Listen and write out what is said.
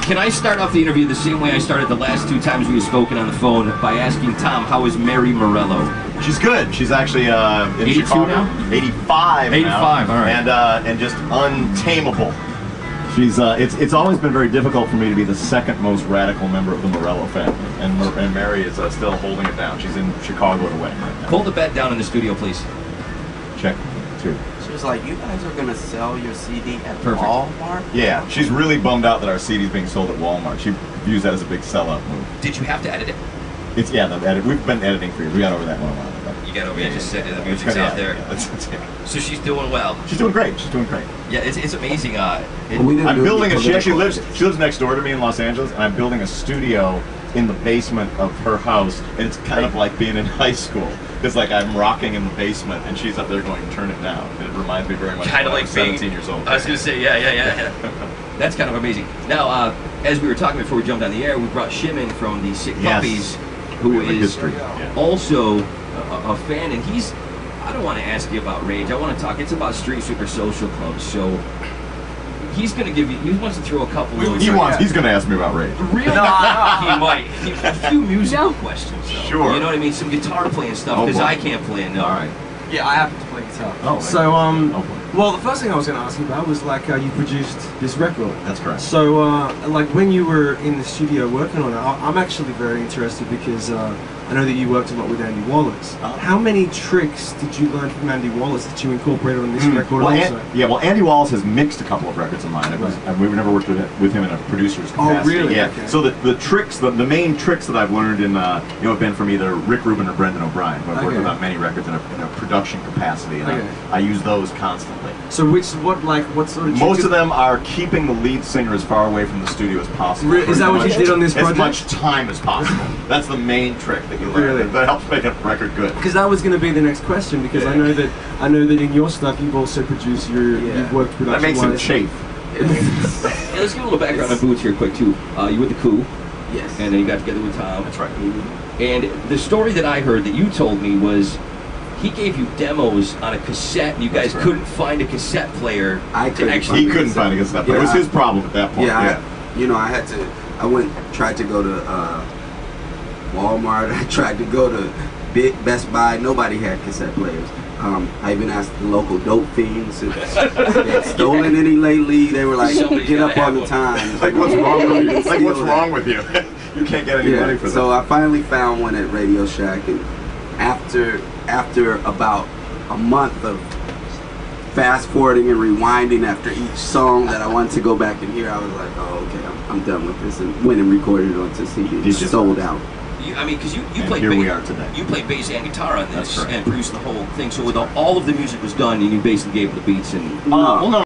Can I start off the interview the same way I started the last 2 times we've spoken on the phone by asking Tom, how is Mary Morello? She's good. She's actually in 82 Chicago. now? 85 now. 85, all right. And just untamable. She's it's always been very difficult for me to be the second most radical member of the Morello family, and Mary is still holding it down. She's in Chicago at a wedding right now. Pull the bed down in the studio, please. Check 2. She was like, you guys are going to sell your CD at Walmart? Yeah, she's really bummed out that our CD is being sold at Walmart. She views that as a big sellout move. Did you have to edit it? It's the edit. We've been editing for years. We got over that one a while ago. You got over it. Just said the music's out there. So she's doing well. She's doing great. She's doing great. Yeah, it's amazing. I'm building a. She actually lives. She lives next door to me in Los Angeles, and I'm building a studio in the basement of her house, and it's kind of like being in high school. It's like I'm rocking in the basement, and she's up there going, "Turn it down." And it reminds me very much kind of like 17 years old. I was gonna say, yeah. That's kind of amazing. Now, as we were talking before we jumped on the air, we brought Shim in from the Sick Puppies, who is also a fan, and he's. I don't want to ask you about Rage. I want to talk. It's about Street Sweeper Social Club. So he's going to give you. He wants to throw a couple. He's going to ask me about Rage. Really? He might. A few musical questions. Though. Sure. You know what I mean? Some guitar playing stuff because I can't play it. No. All right. Yeah, I happen to play guitar. Oh. So well, the first thing I was going to ask you about was like you produced this record. That's correct. So like when you were in the studio working on it, I'm actually very interested because I know that you worked a lot with Andy Wallace. How many tricks did you learn from Andy Wallace that you incorporated on this record also? Well, Andy Wallace has mixed a couple of records of mine. We've never worked with him in a producer's capacity. Oh, really? Yeah. Okay. So the tricks, the main tricks that I've learned in have been from either Rick Rubin or Brendan O'Brien, who I've worked with on many records in a production capacity, and I use those constantly. So what sort of? Most of them are keeping the lead singer as far away from the studio as possible. Is that what you did on this project? As much time as possible. That's the main trick that you learn. Really? That helps make a record good. Because that was going to be the next question. Because I know that in your stuff you've also produced you've worked production. That makes him chafe. Let's give a little background on Boots here, quick too. You were the Coup. Yes. And then you got together with Tom. That's right. And the story that I heard that you told me was he gave you demos on a cassette, and you guys couldn't find a cassette player. He couldn't find a cassette player. It was his problem at that point. I tried to go to Walmart. I tried to go to Best Buy. Nobody had cassette players. I even asked the local dope fiends if they had stolen any lately. They were like, get up on the time. Like, what's wrong with you? Like, what's wrong with you? You can't get any money for that. So I finally found one at Radio Shack, and after about a month of fast forwarding and rewinding after each song that I wanted to go back and hear, I was like, oh, okay, I'm done with this, and went and recorded it onto CD. It just sold out. I mean, because you played here we are today. You played bass and guitar on this and produced the whole thing. So with all of the music was done, and you basically gave the beats and. Well, no.